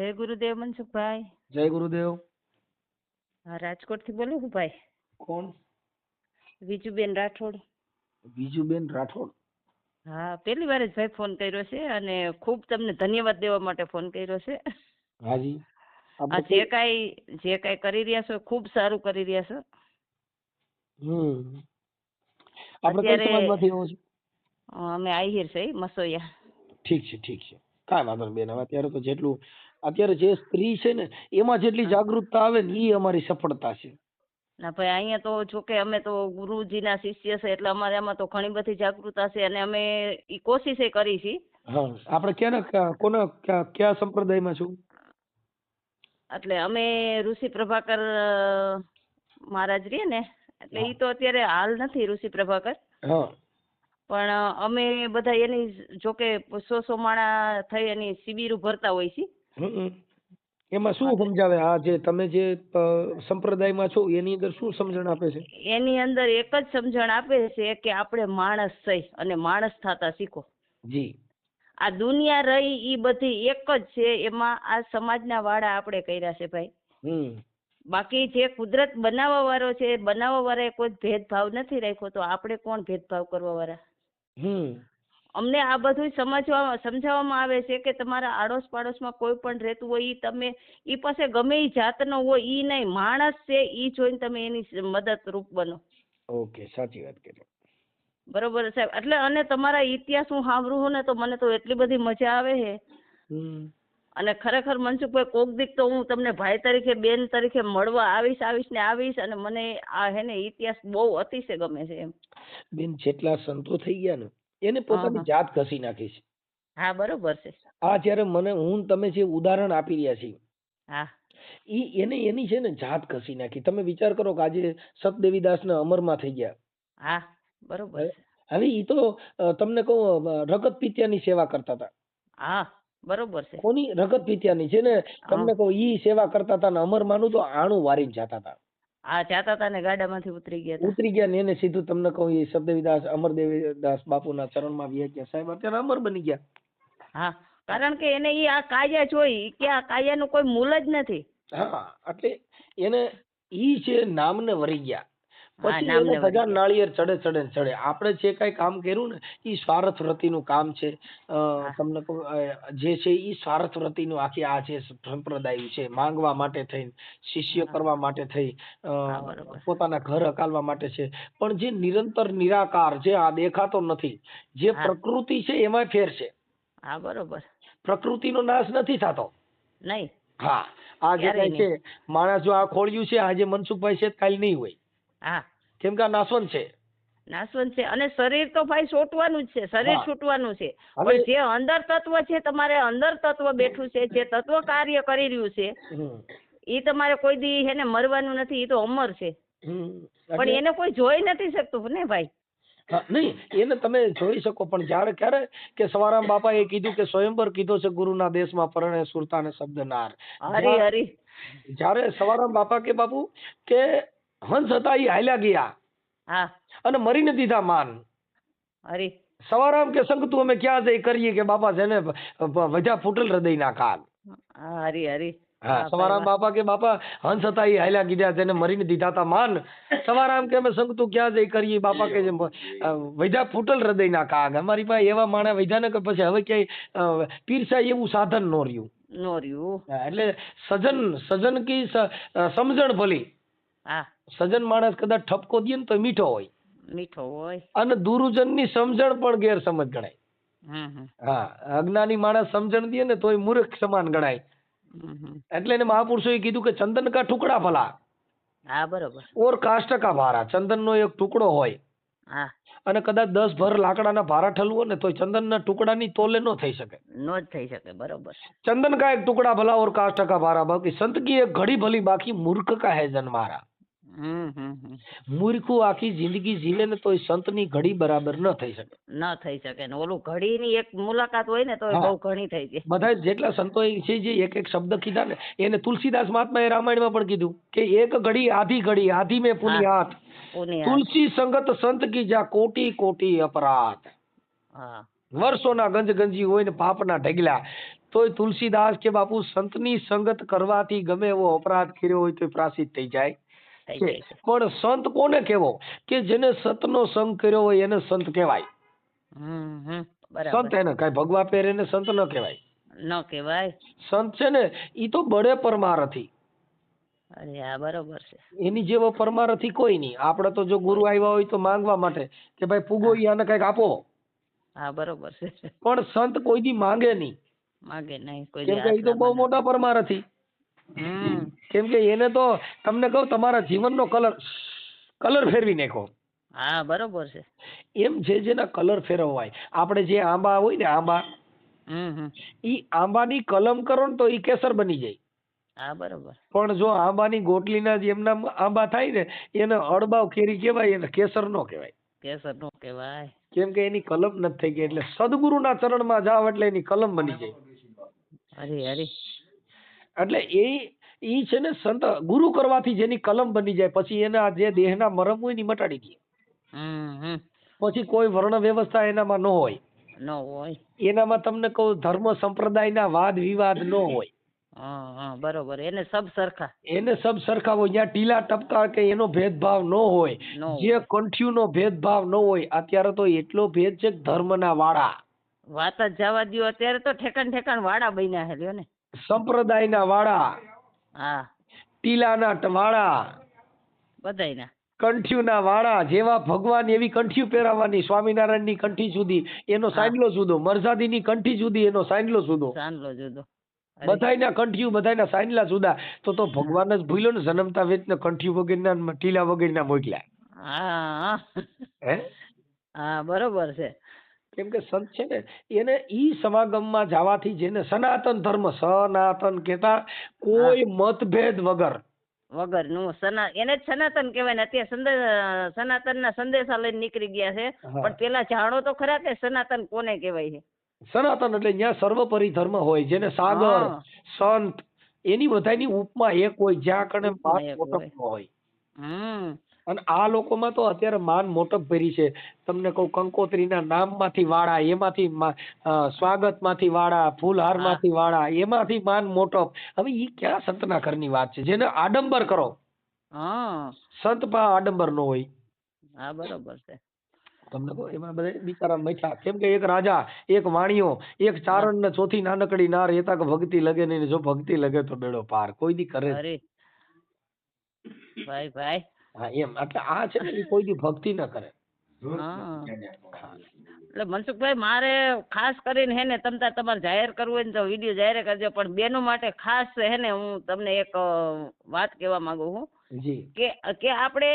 જય ગુરુદેવ મનસુખભાઈ. જય ગુરુદેવ. હા, રાજકોટથી બોલું છું ભાઈ. કોણ? વિજુબેન રાઠોડ. વિજુબેન રાઠોડ. હા, પહેલી વાર જ ભાઈ ફોન કર્યો છે અને ખૂબ તમને ધન્યવાદ દેવા માટે ફોન કર્યો છે. હાજી. આ જે કાંઈ કરી રહ્યા છો ખૂબ સારું કરી રહ્યા છો. આપણે કઈ સમાજમાંથી આવો છો? અમે આહિર છે મસોયા. ઠીક છે ઠીક છે, કાંઈ વાંધો નહીં બેન. હવે અત્યારે તો જેટલું અત્યારે જે સ્ત્રી છે ને એમાં જેટલી જાગૃતતા આવે ને એ અમારી સફળતા છે. ના ભાઈ, અહીંયા તો જોકે અમે તો ગુરુજીના શિષ્ય છે એટલે અમારે આમાં તો ઘણી બધી જાગૃતતા છે અને અમે ઈ કોશિશ કરી છે. હા, આપણે કયા સંપ્રદાયમાં છું? એટલે અમે ઋષિ પ્રભાકર મહારાજ રહીએ ને, એટલે ઈ તો અત્યારે હાલ નથી ઋષિ પ્રભાકર. હા, પણ અમે બધા એની જોકે 100 માણા થઈ એની શિબિરો ભરતા હોય છે. એમાં શું સમજાવે? આ જે તમે જે સંપ્રદાયમાં છો એની અંદર શું સમજણ આપે છે? એની અંદર એક જ સમજણ આપે છે કે આપણે માણસ થઈ અને માણસ થતા શીખો. જી. આ દુનિયા રહી ઈ બધી એક જ છે, એમાં આ સમાજના વાળા આપણે કર્યા છે ભાઈ. બાકી જે કુદરત બનાવવા વાળો છે, બનાવવા વાળાએ કોઈ ભેદભાવ નથી રાખ્યો, તો આપણે કોણ ભેદભાવ કરવા વાળા? અમને આ બધું સમજાવવામાં આવે છે કે તમારા આડોશ પાડોશમાં કોઈ પણ રહેતું હોય ઈ તમે ઈ પાસે ગમે ઈ જાતનો હોય ઈ નહીં, માણસ છે ઈ જોઈને તમે એની મદદરૂપ બનો. ઓકે, સાચી વાત કરી. બરોબર સાહેબ. એટલે અને તમારા ઇતિહાસ હું સાંભળું ને તો મને તો એટલી બધી મજા આવે છે. અને ખરેખર મનસુખભાઈ, કોક દીક તો હું તમને ભાઈ તરીકે, બેન તરીકે મળવા આવીશ અને મને આ હે ને ઇતિહાસ બહુ અતિશય ગમે છે એમ. બેન, જેટલા સંતો થઈ ગયા ને એને પોતાની જાત ઘસી નાખી છે. હા, બરોબર છે. આ જ્યારે તમે જે ઉદાહરણ આપી રહ્યા છીએ, હા, એની છે ને જાત ઘસી નાખી. તમે વિચાર કરો કે આજે સતદેવીદાસ ને અમરમાં થઈ ગયા. હા, બરોબર. હવે ઈ તો તમને કહું, રગત પિત્યાની સેવા કરતા હતા. હા, બરોબર છે. કોની? રગત પિત્યાની છે ને. તમને કહું ઈ સેવા કરતા હતા ને અમરમાનું તો આણું વારીને જતા હતા. હા, જાતા હતા ને ગાડામાંથી ઉતરી ગયા ને એને સીધું તમને કહું એ સતદેવીદાસ અમરદેવીદાસ બાપુના ચરણમાં વ્યા ગયા. સાહેબ અત્યારે અમર બની ગયા. હા, કારણ કે એને ઈ આ કાયા જોઈ કે આ કાયાનું કોઈ મૂલ જ નથી. હા, એટલે એને ઈ છે નામને વરી ગયા. પછી એને સજા નાળિયેર ચડે. આપણે જે કઈ કામ કર્યું ને ઈ સ્વાર્થ વૃત્તિનું કામ છે. તમને કહું જે છે ઈ સ્વાર્થ વૃત્તિનું આખી આ જે સંપ્રદાય છે, માંગવા માટે થઈ, શિષ્ય કરવા માટે થઈ, પોતાના ઘર હકાલવા માટે છે. પણ જે નિરંતર નિરાકાર, જે આ દેખાતો નથી, જે પ્રકૃતિ છે એમાં ફેર છે. હા, બરોબર. પ્રકૃતિનો નાશ નથી થતો. નહીં. હા, આ જે કઈ છે માણસ જો આ ખોળ્યું છે, આજે મનસુખભાઈ છે કાલ નહીં હોય. હા, કેમ કે આ નાશવંત છે. અને શરીર તો ભાઈ છોટવાનું જ છે, શરીર છૂટવાનું છે. પણ જે અંદર તત્વ છે, તમારે અંદર તત્વ બેઠું છે, જે તત્વ કાર્ય કરી રહ્યું છે, એ તમારે કોઈ દી એને મરવાનું નથી, એ તો અમર છે. પણ એને કોઈ જોઈ નથી શકતું ને ભાઈ. નહીં, એને તમે જોઈ શકો, પણ ક્યારે કે સવારામ બાપા એ કીધું કે સ્વયંવર કીધો છે ગુરુના દેશમાં પરણે સુરતા ને શબ્દ નાર. હરી જયારે સવારામ બાપા કે બાપુ કે હંસ હતા એ હાલ્યા ગયા. હા, અને મરીને દીધા માન. હરી સવારામ કે સંગ તું અમે ક્યાં જઈ કરીએ કે બાપા જેને વજા ફૂટલ હૃદય ના કાલ. હરી હા, સવારામ બાપા કે બાપા હંસ હતા એ હાલ્યા ગયા જેને મરીને દીધા હતા માન. સવારામ કે અમે સંગ તું ક્યાં જઈ કરીએ બાપા કે વૈધા ફૂટલ હૃદય ના કાગ. અમારી પાસે એવા માણસ વૈધા ને કે પછી હવે ક્યાંય પીરસાય એવું સાધન નો રહ્યું. એટલે સજન કી સમજણ ભલી. સજન માણસ કદાચ ઠપકો દે ને તો મીઠો હોય, અને દુરુજન ની સમજણ પણ ગેરસમજ ગણાય. હા, અજ્ઞાની માણસ સમજણ દે ને તોય મૂર્ખ સમાન ગણાય. એટલે એને મહાપુરુષોએ કીધું કે ચંદન કા ટુકડા ભલા. હા, બરોબર. ઓર કાષ્ટ કા ભારા. ચંદન નો એક ટુકડો હોય અને કદાચ 10 ભર લાકડાના ભારા ઠલવો ને તો ચંદન ના ટુકડા ની તોલે નો થઈ શકે. બરોબર. ચંદન કા એક ટુકડા ભલા ઓર કાષ્ટ કા ભારા. બાકી સંત કી એક ઘડી ભલી, બાકી મૂર્ખ કા હે જન મારા. મૂર્ખું આખી જિંદગી જીવે ને તો સંત ની ઘડી બરાબર ન થઈ શકે. ઓલું ઘડી ની એક મુલાકાત હોય ને તો બહુ ઘણી થઈ જાય. બધા જેટલા સંતો છે જે એક શબ્દ કીધા ને એને તુલસીદાસ મહાત્મા એ રામાયણમાં પણ કીધું કે એક ઘડી આધી મેં પુની હાથ. તુલસી સંગત સંત કી જા કોટી કોટી અપરાધ. વર્ષોના ગંજી હોય ને પાપના ઢગલા. તોય તુલસીદાસ કે બાપુ સંતની સંગત કરવાથી ગમે એવો અપરાધ કર્યો હોય તો પ્રાયશ્ચિત થઈ જાય થઈ છે. જાય છે. પણ સંત કોને કહેવો? કે જેને સતનો સંગ કર્યો હોય એને સંત કહેવાય. બરાબર. સંત એને કઈ ભગવા પહેરે એને સંત ન કહેવાય. ન કહેવાય. સંત છે ને ઈ તો બળે પરમારથી. અરે આ બરોબર છે. એની જેવો પરમારથી કોઈ નહીં. આપણે તો જો ગુરુ આવ્યા હોય તો માંગવા માટે કે ભાઈ પૂગો યાને કઈક આપો. હા બરોબર છે. પણ સંત કોઈ દી માંગે નહીં. માંગે નહીં કોઈ. કેમ કે એ તો બહુ મોટા પરમારથી. કેમ કે એને તો તમને કહું તમારા જીવનનો કલર ફેરવી નાખો. હા બરોબર છે. એમ જેના કલર ફેરવાય. આપણે જે આંબા હોય ને આંબા, ઈ આંબાની કલમ કરો ને તો ઈ કેસર બની જાય. હા બરોબર. પણ જો આંબાની ગોટલીના જે એમના આંબા થાય ને એને અડબાવ કેરી કહેવાય, એને કેસર નો કહેવાય. કેસર નો કહેવાય. કેમ કે એની કલમ નથી થઈ ગઈ. એટલે સદગુરુના ચરણમાં જાવ એટલે એની કલમ બની જાય. હરી હરી. એટલે ઈ છે ને સંત ગુરુ કરવાથી જેની કલમ બની જાય પછી એના જે દેહના મરમ હોય ને મટાડી દે. પછી કોઈ વર્ણ વ્યવસ્થા એનામાં ન હોય. ન હોય. એનામાં તમને કહું ધર્મ સંપ્રદાયના વાદ વિવાદ ન હોય. બરોબર. એને સબ સરખા. એને સબ સરખા હોય. જ્યાં ટીલા ટપકા કે એનો ભેદભાવ ન હોય, જે કંઠ્યુનો ભેદભાવ ન હોય. અત્યારે તો એટલો ભેદ છે ધર્મના વાળા. વાત જ જવા દો. અત્યારે તો ઠેકાણ વાળા બન્યા છે લ્યો ને. સંપ્રદાયના વાળા, હા, ટીલાના વાળા, બધાયના કંઠ્યુના વાળા. જેવા ભગવાન એવી કંઠ્યુ પહેરાવાની. સ્વામિનારાયણની કંઠી સુધી એનો સાંડલો જુદો, મરઝાદીની કંઠી જુદી એનો સાંડલો જુદો. બધાયના કંઠ્યુ બધાયના સાંડલા જુદા. તો ભગવાન જ ભૂલ્યો ને જન્મતા વેચ ને કંઠ્યુ વગેરેના ટીલા વગેરેના મોકલ્યા. હા બરોબર છે. કેમ કે સંત છે ને એને ઈ સમાગમમાં જવાથી જેને સનાતન ધર્મ, સનાતન કેતા કોઈ મતભેદ વગર નું એને જ સનાતન કહેવાય ને. અત્યારે સનાતનના સંદેશા લઈને નીકળી ગયા છે. પણ પેલા જાણો તો ખરા કે સનાતન કોને કહેવાય છે. સનાતન એટલે જ્યાં સર્વોપરી ધર્મ હોય, જેને સાગર સંત એની બધાની ઉપમા એક હોય, જ્યાં કણે માન મોટપ હોય. અને આ લોકોમાં તો અત્યારે માન મોટપ ભરી છે. તમને કહું કંકોત્રીના નામમાંથી વાળા, એમાંથી સ્વાગત માંથી વાળા, ફૂલહાર માંથી વાળા, એમાંથી માન મોટપ. હવે ઈ ક્યાં સંતના ઘરની વાત છે? જેને આડંબર કરો. સંત પા આડંબર નો હોય. હા બરોબર છે. તમને કહો એમાં બધા બિચારા મથ્યા. કેમ કે એક રાજા, એક વાણિયો, એક ચારણ ને ચોથી નાનકડી નાર એતા કે ભક્તિ લગે નહીં. જો ભક્તિ લગે તો બેડો પાર. કોઈ દી કરે ભાઈ. હા એમ. એટલે આ છે ને એ કોઈ દી ભક્તિ ન કરે. એટલે મનસુખભાઈ મારે ખાસ કરીને હે ને તમારે જાહેર કરવું હોય ને તો વિડીયો જાહેર કરજો. પણ બેનો માટે ખાસ હે ને હું તમને એક વાત કહેવા માંગુ છું કે આપણે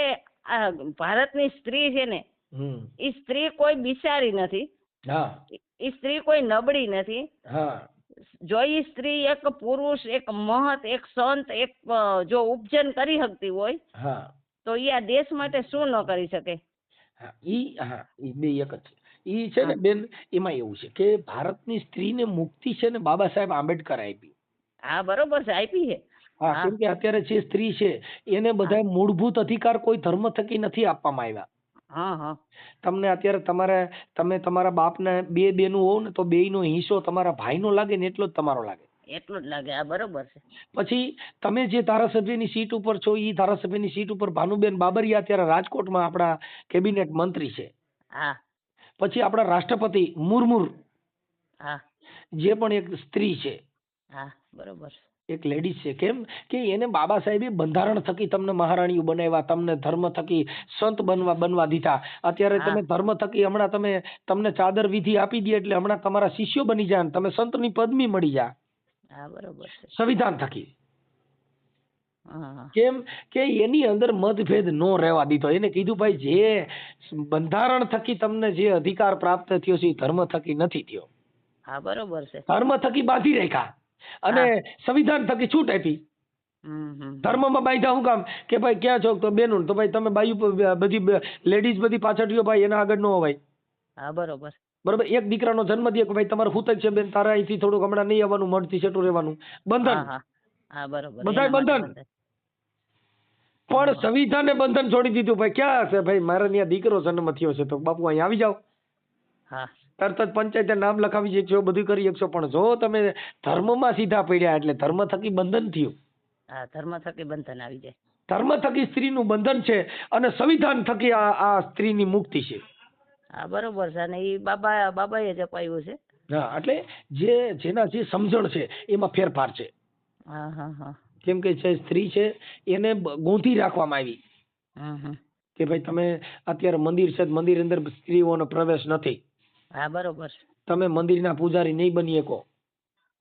ભારતની સ્ત્રી છે ને, એ સ્ત્રી કોઈ બિચારી નથી. એ સ્ત્રી કોઈ નબળી નથી. જો એ સ્ત્રી એક પુરુષ, એક મહત, એક સંત, એક જો ઉપજન કરી શકતી હોય તો એ આ દેશ માટે શું ન કરી શકે? ઈ બે એક જ છે. ઈ છે ને બેન, એમાં એવું છે કે ભારતની સ્ત્રીને મુક્તિ છે ને બાબા સાહેબ આંબેડકર આપી. હા બરોબર છે, આપી છે. કેમ કે અત્યારે જે સ્ત્રી છે એને બધા મૂળભૂત અધિકાર કોઈ ધર્મ થકી નથી આપવામાં આવ્યા. તમને અત્યારે તમે તમારા બાપને બે બેનું હોવ ને તો બેયનો હિસ્સો તમારા ભાઈનો લાગે ને એટલો જ તમારો લાગે. એટલું જ લાગે. આ બરોબર છે. પછી તમે જે ધારાસભ્યની સીટ ઉપર છો એ ધારાસભ્યની સીટ ઉપર ભાનુબેન બાબરિયા અત્યારે રાજકોટમાં આપણા કેબિનેટ મંત્રી છે. પછી આપણા રાષ્ટ્રપતિ મુર્મુ જે પણ એક સ્ત્રી છે. બરોબર. એક લેડીઝ છે. કેમ કે એને બાબા સાહેબે બંધારણ થકી તમને મહારાણીઓ બનાવ્યા, તમને ધર્મ થકી સંત બનવા દીધા. અત્યારે તમે ધર્મ થકી હમણાં તમને ચાદર વિધિ આપી દે એટલે હમણાં તમારા શિષ્યો બની જાય, તમે સંતની પદવી મળી જાય. બરોબર. સંવિધાન થકી. કેમ કે એની અંદર મતભેદ નો રહેવા દીધો. એને કીધું ભાઈ જે બંધારણ થકી તમને જે અધિકાર પ્રાપ્ત થયો છે એ ધર્મ થકી નથી થયો. બરોબર છે. ધર્મ થકી બાંધી રાખ્યા અને સંવિધાન થકી છૂટ આપી. ધર્મમાં બાંધ્યા શું કામ કે ભાઈ ક્યાં છો તો બેનું, તો ભાઈ તમે બાયુ બધી લેડીઝ બધી પાછળ રહ્યો ભાઈ, એના આગળ ન હોવાય. બરોબર. બરોબર. એક દીકરાનો જન્મ દે કે ભાઈ તમારે હુત જ છે બેન, તારા અહીંથી થોડુંક હમણાં નહીં આવવાનું, મળથી છેટું રહેવાનું. બંધન. બધા બંધન. પણ સંવિધાને બંધન છોડી દીધું. ભાઈ ક્યાં છે ભાઈ, મારે ત્યાં દીકરો જન્મ થયો છે તો બાપુ અહીં આવી જાઓ. તરત જ પંચાયતે નામ લખાવી શકશો, બધું કરી શકશો, પણ જો તમે ધર્મમાં સીધા પડ્યા એટલે ધર્મ થકી બંધન થયું. હા, ધર્મ થકી બંધન આવી જાય. ધર્મ થકી સ્ત્રીનું બંધન છે અને સંવિધાન થકી આ સ્ત્રીની મુક્તિ છે. હા, બરોબર છે. અને એ બાબાએ જ અપાયું છે. હા, એટલે જેના જે સમજણ છે એમાં ફેરફાર છે. હા હા હા. કેમ કે જે સ્ત્રી છે એને ગોંધી રાખવામાં આવી કે ભાઈ તમે અત્યારે મંદિર છે, મંદિર અંદર સ્ત્રીઓનો પ્રવેશ નથી. હા, બરોબર. તમે મંદિરના પૂજારી નહીં બની શકો.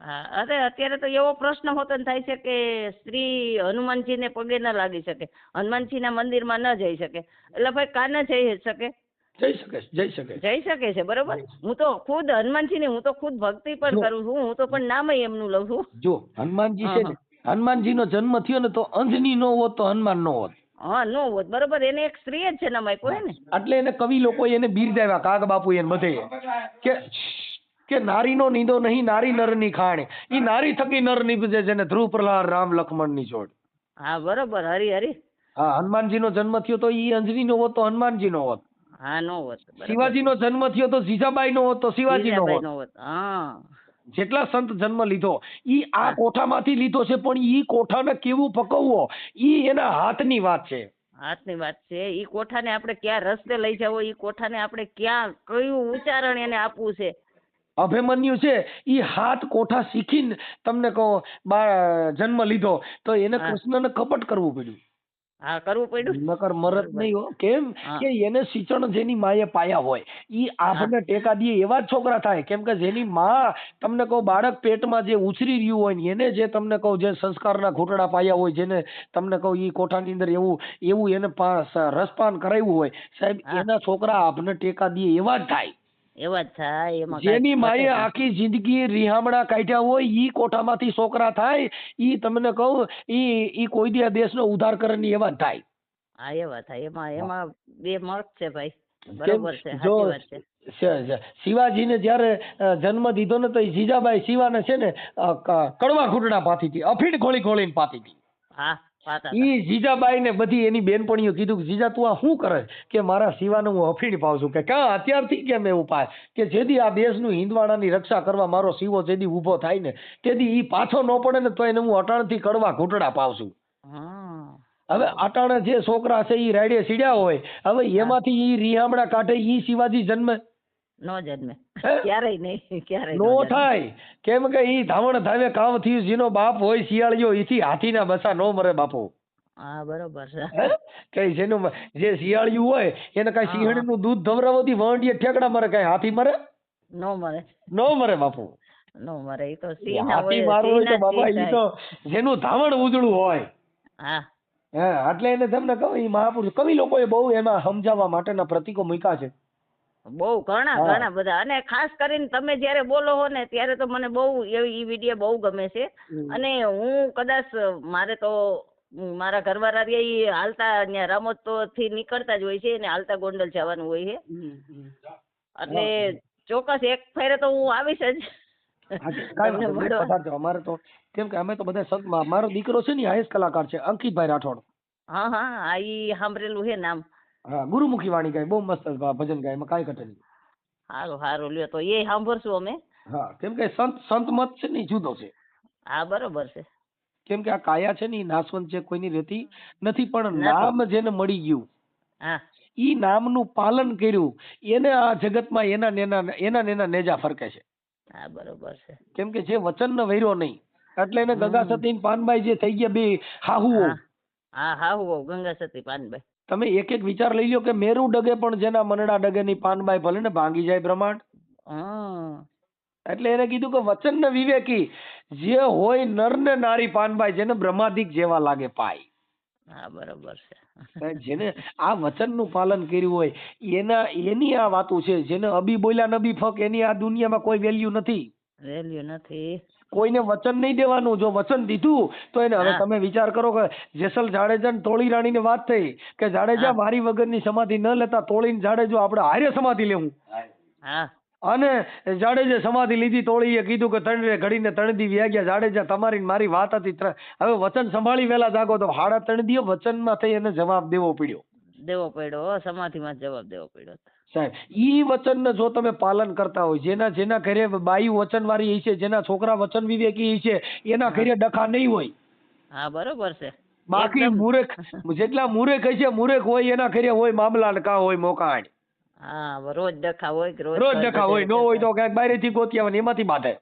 હા, અરે અત્યારે તો એવો પ્રશ્ન હોતો થાય છે કે સ્ત્રી હનુમાનજીને પગે ન લાગી શકે, હનુમાનજીના મંદિરમાં ન જઈ શકે, એટલે ભાઈ કાને જઈ શકે? જઈ શકે છે, બરોબર. હું તો ખુદ હનુમાનજીની હું તો ખુદ ભક્તિ પણ કરું છું, હું તો પણ નામ એમનું લઉં છું. જો હનુમાનજી છે ને, હનુમાનજીનો જન્મ થયો ને તો અંજની નો હોત તો હનુમાન નો હોત. હા, નો હોત, બરોબર. એને એક સ્ત્રી જ છે નામ આપ્યો ને. એટલે એને કવિ લોકો એને બિરદાવ્યા, કાગ બાપુ એને બધે કે નારીનો નીંદો નહીં, નારી નરની ખાણ. ઈ નારી થકી નર નીપજે જેને ધ્રુવ પ્રહલાદ રામ લક્ષ્મણ ની જોડ. હા, બરોબર. હરી. હા, હનુમાનજીનો જન્મ થયો તો ઈ અંજની નો હોત તો હનુમાનજી નો હોત. હા, નો હોત. શિવાજીનો જન્મ થયો તો જીજાબાઈ નો હોત તો શિવાજી નો હોત. હા, જેટલા સંત જન્મ લીધો ઈ આ કોઠામાંથી લીધો છે, પણ ઈ કોઠાને કેવું પકવવો ઈ એના હાથની વાત છે. હાથની વાત છે. ઈ કોઠાને આપણે ક્યાં રસ્તે લઈ જવો, ઈ કોઠાને આપણે ક્યાં કયું ઉચ્ચારણ એને આપવું છે. અભિમન્યુ છે ઈ હાથ કોઠા શીખીને તમને કહો જન્મ લીધો તો એને કૃષ્ણને કપટ કરવું પડ્યું. હા, કરવું પડ્યું. નકર મરત નહીં હો. કેમ કે એને સિંચણ જેની માએ પાયા હોય ઈ આપણને ટેકા દે એવા જ છોકરા થાય. કેમ કે જેની માં તમને કહો બાળક પેટમાં જે ઉછરી રહ્યું હોય ને એને જે તમને કહું જે સંસ્કારના ઘૂંટડા પાયા હોય, જેને તમને કહું ઈ કોઠાની અંદર એવું એને રસપાન કરાવ્યું હોય, સાહેબ એના છોકરા આપણને ટેકા દે એવા જ થાય. એવા જ થાય. એમાં જેની માએ આખી જિંદગી રીહામણા કાઢ્યા હોય ઈ કોઠામાંથી છોકરા થાય, ઈ તમને કહું ઈ કોઈ દી દેશનો ઉદ્ધાર કરે ની એવા જ થાય. હા, એવા થાય. એમાં બે મત છે ભાઈ. બરોબર છે, સાચી વાત છે. શિવાજીને જયારે જન્મ દીધો ને તો જીજાબાઈ શિવાને છે ને કડવા ઘૂંટડા પાતી હતી, અફીણ ખોળીને પાતી હતી. હા, ઈ જીજાબાઈ ને બધી એની બેનપણીઓ કીધું કે જીજા તું આ શું કરે? કે મારા શિવાને હું અફીણ પાઉં છું. કે ક્યાં અત્યારથી કેમ એવું પાય? કે જેથી આ દેશનું હિંદવાડાની રક્ષા કરવા મારો શિવો જેથી ઉભો થાય ને તેથી ઈ પાછો ન પડે ને તો એને હું અટાણથી કડવા ઘૂંટડા પાઉં છું. હવે અટાણે જે છોકરા છે ઈ રાડે સીડ્યા હોય, હવે એમાંથી ઈ રીહામણા કાઢે ઈ શિવાજી જન્મે નો જન્મે ક્યારેય નહીં, ક્યારેય નો થાય. કેમ કે ઈ ધાવણ ધાવે કામ થયું. જેનો બાપ હોય શિયાળિયો ઈથી હાથીના બસા નો મરે બાપુ. હા, બરોબર છે. કઈ જેનું જે શિયાળિયું હોય એને કઈ સિંહણનું દૂધ ધવરાવતી વાંડીએ ઠેકડા મરે, કઈ હાથી મરે? નો મરે બાપુ. નો મરે. ઈ તો સિંહ હાથી મારવો હોય તો બાપા ઈ તો જેનું ધાવણ ઉજળું હોય. હા, એટલે એને તમને કહું ઈ મહાપુરુષ કવિ લોકોએ બહુ એમાં સમજાવવા માટેના પ્રતીકો મૂક્યા છે. બહુ ઘણા બધા. અને ખાસ કરીને તમે જયારે બોલો હો ને ત્યારે તો મને બહુ ઈ વિડીયો બહુ ગમે છે. અને હું કદાચ મારે તો મારા ઘરવાળા ઈ હાલતા ત્યાં રામોત્સવ થી નીકળતા જ હોય છે અને હાલતા ગોંડલ જવાનું હોય છે, એટલે ચોક્કસ એક ફેરે તો હું આવીશ જ. અમારે તો કેમ કે અમે તો બધા સંત, મારો દીકરો છે ને હાઈએસ્ટ કલાકાર છે અંકિતભાઈ રાઠોડ. હા, ઈ સાંભળેલું છે નામ. હા, ગુરુમુખી વાણી ગાય, બહુ મસ્ત ભજન ગાય, એમાં કાંઈ ઘટે નહીં. સારું લ્યો તો એ સાંભળશું અમે. હા, કેમ કે સંત મત છે ને જુદો છે. હા, બરોબર છે. કેમ કે આ કાયા છે ને નાશવંત છે, કોઈની રહેતી નથી, પણ નામ જેને મળી ગયું ઈ નામનું પાલન કર્યું એને આ જગતમાં એના નેજા ફરકે છે. હા, બરોબર છે. કેમ કે જે વચન ને વૈરો નહીં એટલે એને ગંગા સતી પાનબાઈ જે થઈ ગયા બે હાહુઓ. હા, હાહુઓ ગંગા સતી પાનબાઈ. તમે એક વિચાર લઈ લો કે મેરુ ડગે પણ જેના મનડા ડગે ની પાનબાઈ ભલે ને ભાંગી જાય બ્રહ્માંડ. એટલે એને કીધું કે વચન ને વિવેકી જે હોય નર ને નારી પાનબાઈ જેને બ્રહ્માદિક જેવા લાગે પાય. હા, બરોબર છે. જેને આ વચન નું પાલન કર્યું હોય એની આ વાતો છે. જેને અબી બોલ્યા નબી ફક એની આ દુનિયામાં કોઈ વેલ્યુ નથી. કોઈને વચન નહીં દેવાનું. જો વચન દીધું તો એને હવે તમે વિચાર કરો કે જેસલ જાડેજા ને તોળી રાણી ની વાત થઈ કે જાડેજા મારી વગરની સમાધિ ન લેતા તોળીને જાડેજો આપણે હારે સમાધિ લેવું. અને જાડેજા સમાધિ લીધી, તોળીએ કીધું કે તણરે ઘડીને તણદી વ્યાગ્યા. જાડેજા તમારી મારી વાત હતી, હવે વચન સંભાળી વેલા જાગો તો હાડા તણદીઓ વચનમાં થઈ એને જવાબ દેવો પડ્યો. દેવો પડ્યો, સમાધિમાં જ જવાબ દેવો પડ્યો. સાહેબ ઈ વચનને જો તમે પાલન કરતા હોય, જેના જેના ઘરે બાયું વચનવાળી છે, જેના છોકરા વચન વિવેકી છે, એના ઘરે ડખા નહીં હોય. હા બરોબર છે. બાકી મૂર્ખ જેટલા મૂર્ખ છે, મૂર્ખ હોય એના ઘરે હોય મામલા કા હોય મોકાણ. હા રોજ ડખા હોય, રોજ ડખા હોય, ન હોય તો કઈક બહારેથી ગોતી આવે એમાંથી બાંધે.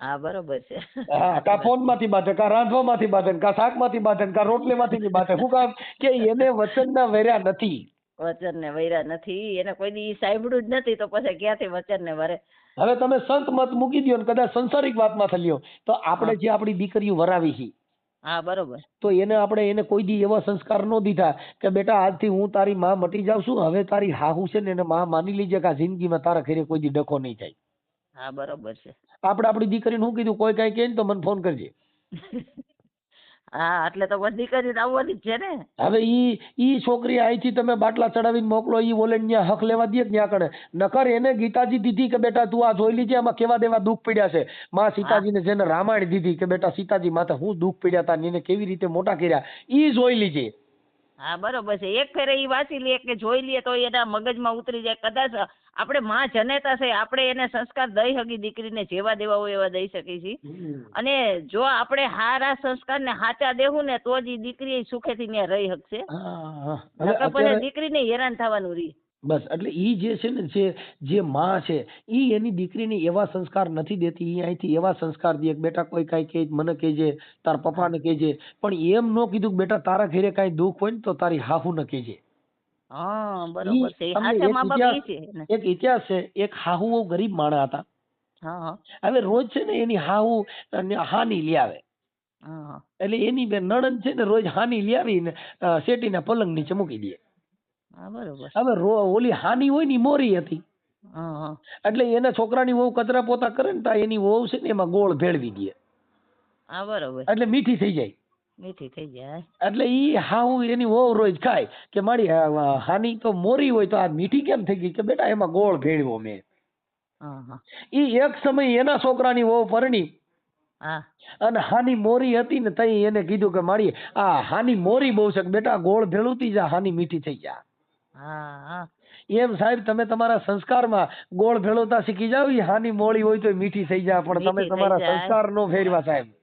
હા બરોબર છે. હા, કા ફોન માંથી બાંધે, કા રાંધવામાંથી બાંધે, કા શાક માંથી બાંધે, કા રોટલી માંથી બાંધે. શું કામ કે એને વચનના વેર્યા નથી. વચન ને વૈરા નથી, એને કોઈ દી સાંભળ્યું જ નથી, તો પછી ક્યાંથી વચન ને વરે. હવે તમે સંત મત મૂકી દો ને કદાચ સંસારિક વાતમાં થલ્યો તો આપણે જે આપણી દીકરીઓ વરાવી છે, હા બરોબર, તો એને કોઈ દી એવા સંસ્કાર ન દીધા કે બેટા આજથી હું તારી માં મટી જાઉં છું, હવે તારી હાહુ છે ને એને માં માની લીજે કે આ જિંદગીમાં તારા ઘરે કોઈ દી ડખો નહીં થાય. હા બરોબર છે. આપણે આપણી દીકરીને શું કીધું, કોઈ કઈ કહે ને તો મને ફોન કરજે. હા એટલે તો બધી કરીને આવવાની જ છે ને. હવે ઈ છોકરી અહીંથી તમે બાટલા ચડાવીને મોકલો, ઈ ઓલે ત્યાં હક લેવા દે ત્યાં કણે નકર એને ગીતાજી દીધી કે બેટા તું આ જોઈ લીજે આમાં કેવા દેવા દુઃખ પીડ્યા છે. માં સીતાજીને જેને રામાયણ દીધી કે બેટા સીતાજી માથે હું દુઃખ પીડ્યા હતા એને કેવી રીતે મોટા કર્યા, ઈ જોઈ લીજે. હા બરોબર છે. એક ફેરે ઈ વાંચી લે કે જોઈ લે તો એના મગજમાં ઉતરી જાય. કદાચ આપણે માં જનેતા છે, આપણે એને સંસ્કાર દઈ હકી દીકરીને જેવા દેવા હોય એવા દઈ શકીએ છીએ. અને જો આપણે હારા સંસ્કાર ને હાચા દેવું ને તો જ ઈ દીકરી સુખેથી ત્યાં રહી શકશે. પછી દીકરીને હેરાન થવાનું રહી. બસ એટલે ઈ જે છે ને જે માં છે ઈ એની દીકરીને એવા સંસ્કાર નથી દેતી. ઈ અહીંથી એવા સંસ્કાર દે કે બેટા કોઈ કઈ કે મને કહેજે, તાર પપ્પાને કહેજે, પણ એમ ન કીધું કે બેટા તારા ઘરે કઈ દુઃખ હોય ને તો તારી હાહુને કહેજે. હા બરોબર છે. હાચા મા બાપ ઈ છે. એક ઇતિહાસ છે, એક હાહુ ગરીબ માણસ હતા. હા હવે રોજ છે ને એની હાહુ હાની લઈ આવે. એટલે એની નણંદ છે ને રોજ હાની લઈ આવીને શેટીના પલંગ નીચે મૂકી દે. હવે ઓલી હાની હોય ને મોરી હતી, એટલે એના છોકરાની વહુ કચરા પોતા કરે ને તા એની વહુ છે ને એમાં ગોળ ભેળવી દે. એટલે મીઠી થઈ જાય. મીઠી થઈ જાય એટલે ઈ હાહુ એની વહુ રોજ ખાય કે મારી હાની તો મોરી હોય તો આ મીઠી કેમ થઈ ગઈ, કે બેટા એમાં ગોળ ભેળવ્યો મેં. ઈ એક સમય એના છોકરાની વહુ પરણી અને હાની મોરી હતી ને તઈ એને કીધું કે મારી આ હાની મોરી બહુ છે, બેટા ગોળ ભેળવતી જા, હાની મીઠી થઈ જા. એમ સાહેબ તમે તમારા સંસ્કારમાં ગોળ ભેળવતા શીખી જાવ, હાની મોળી હોય તો મીઠી થઈ જાય, પણ તમે તમારા સંસ્કાર નો ફેરવા સાહેબ.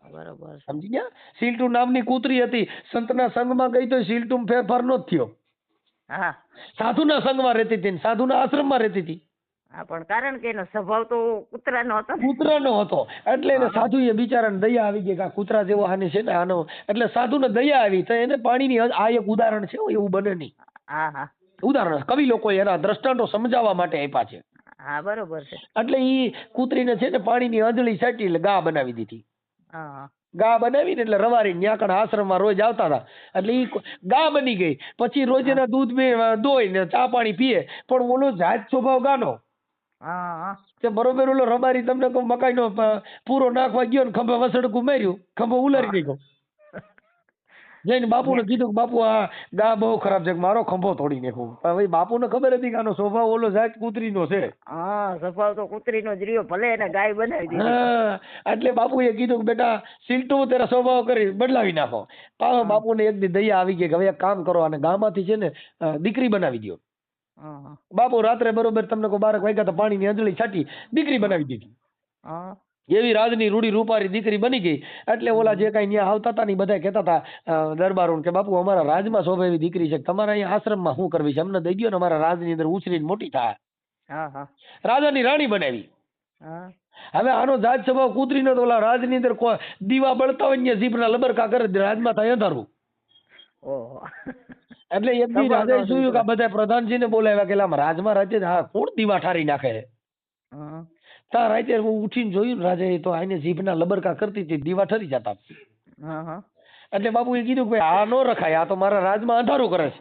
બરોબર સમજી ગયા. સીલટુ નામની કૂતરી હતી, સંતના સંગમાં ગઈ તો સીલટુ ફેરફાર નો થયો. સાધુના સંગમાં રહેતી હતી, સાધુના આશ્રમમાં રહેતી હતી. પણ કારણ કે એનો સ્વભાવ તો કૂતરાનો હતો. કૂતરાનો હતો એટલે એને સાધુએ બિચારાને દયા આવી ગઈ કે આ કૂતરા જેવો આને છે ને આનો, એટલે સાધુને દયા આવી તો એને પાણીની આ એક ઉદાહરણ છે, એવું બને નહીં. ઉદાહરણ કવિ લોકો એના દ્રષ્ટાંતો સમજાવવા માટે આપ્યા છે. હા બરોબર છે. એટલે ઈ કૂતરીને છે ને પાણીની અંજળી સાટી એટલે ગા બનાવી દીધી. ગા બનાવીને એટલે રવારી ન્યાકણ આશ્રમમાં રોજ આવતા હતા. એટલે ઈ ગા બની ગઈ. પછી રોજ એના દૂધ દોઈ ને ચા પાણી પીએ, પણ ઓલો જાત સ્વભાવ ગાનો. કે બરોબર ઓલો રબારી તમને કહું મકાઈ નો પૂરો નાખવા ગયો ને ખંભે વસડકું માર્યું, ખંભો ઉલારી નાખ્યો. જઈને બાપુને કીધું કે બાપુ આ ગા બહુ ખરાબ છે, મારો ખંભો તોડી નાખ્યો. હવે બાપુને ખબર હતી કે આનો સ્વભાવ ઓલો જાત કૂતરીનો છે. સ્વભાવ તો કૂતરીનો જ રહ્યો, ભલે એને ગાય બનાવી દીધી. એટલે બાપુએ કીધું કે બેટા સીલટુ તેરા સ્વભાવ કરી બદલાવી નાખો. બાપુને એક દી દયા આવી ગઈ કે હવે એક કામ કરો, અને ગામાંથી છે ને દીકરી બનાવી દો. બાપુ રાત્રે બરોબર તમને કોઈ 12 વાગ્યા તો પાણીની અંજળી છાટી દીકરી બનાવી દીધી. એવી રાજની રૂડી રૂપારી દીકરી બની ગઈ. એટલે ઓલા જે કઈ ત્યાં આવતા હતા ને બધા કહેતા હતા દરબારો કે બાપુ અમારા રાજમાં શોભે એવી દીકરી છે, તમારા અહીંયા આશ્રમમાં શું કરવી છે, અમને દઈ દો ને અમારા રાજની અંદર ઉછરીને મોટી થાય. રાજાની રાણી બનાવી. હવે આનો જાત સ્વભાવ કૂતરીનો તો ઓલા રાજની અંદર દીવા બળતા હોય જીભના લબરકા કરે, રાજમાં થાય અંધારું. એટલે એક દી રાજાએ જોયું કે બધા પ્રધાનજીને બોલાવ્યા કે રાજમાં રાજ્ય કોણ દીવા ઠારી નાખે છે. ત્યાં રાતે ઉઠીને જોયું ને રાજાએ તો આને જીભના લબરકા કરતી હતી, દીવા ઠરી જતા. એટલે બાપુએ કીધું કે આ નો રખાય, આ તો મારા રાજમાં અંધારું કરે છે.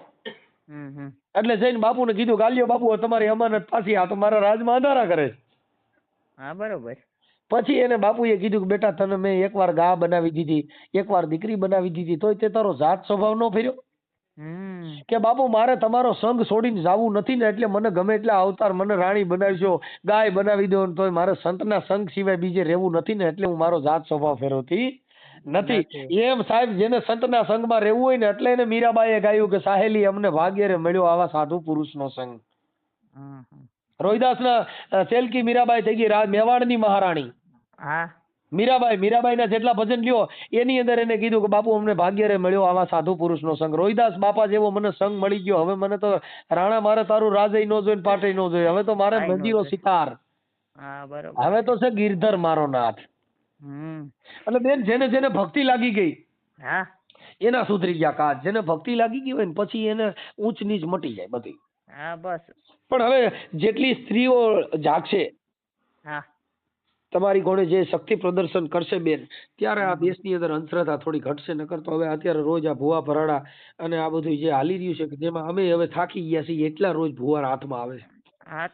એટલે જઈને બાપુને કીધું ગાલ્યો બાપુ તમારી અમાનત પાછી, આ તો મારા રાજમાં અંધારા કરે છે. બરોબર. પછી એને બાપુએ કીધું કે બેટા તને મેં એકવાર ગા બનાવી દીધી, એકવાર દીકરી બનાવી દીધી, તોય તે તારો જાત સ્વભાવ નો ફેર્યો. કે બાપુ મારે તમારો સંગ છોડીને જવું નથી ને, એટલે મને ગમે એટલા અવતાર મને રાણી બનાવશો, ગાય બનાવી દો, તોય મારે સંતના સંગ સિવાય બીજે રહેવું નથી ને, એટલે હું મારો જાત સ્વભાવ ફેરવતી નથી એમ સાહેબ, જેને સંતના સંગમાં રહેવું હોય ને એટલે એને મીરાબાઈએ ગાયું કે સાહેલી અમને ભાગ્ય રે મળ્યો આવા સાધુ પુરુષનો સંગ. રોહિદાસના સેલકી મીરાબાઈ થઈ ગઈ મેવાડની મહારાણી. મીરાબાઈના જેટલા ભજન લ્યો એની અંદર એને કીધું કે બાપુ અમને ભાગ્ય રે મળ્યો આવા સાધુ પુરુષનો સંગ. રોહિદાસ બાપા જેવો મને સંગ મળી ગયો, હવે મને તો રાણા મારે તારું રાજય નો જોઈ પાટે નો જોઈ, હવે તો મારે મંજીરો સિતાર, હવે તો છે ગિરધર મારો નાથ. એટલે બેન જેને જેને ભક્તિ લાગી ગઈ એના સુધરી ગયા કાજ. જેને ભક્તિ લાગી ગઈ હોય ને પછી એને ઊંચ નીચ મટી જાય બધી. પણ હવે જેટલી સ્ત્રીઓ જાગશે તમારી કોણે જે શક્તિ પ્રદર્શન કરશે બેન, ત્યારે આ દેશની અંદર અંધશ્રદ્ધા થોડી ઘટશે. નકર તો હવે અત્યારે રોજ આ ભુવા ભરાડા અને આ બધું જે હાલી રહ્યું છે કે જેમાં અમે હવે થાકી ગયા છીએ એટલા રોજ ભુવા હાથમાં આવે છે.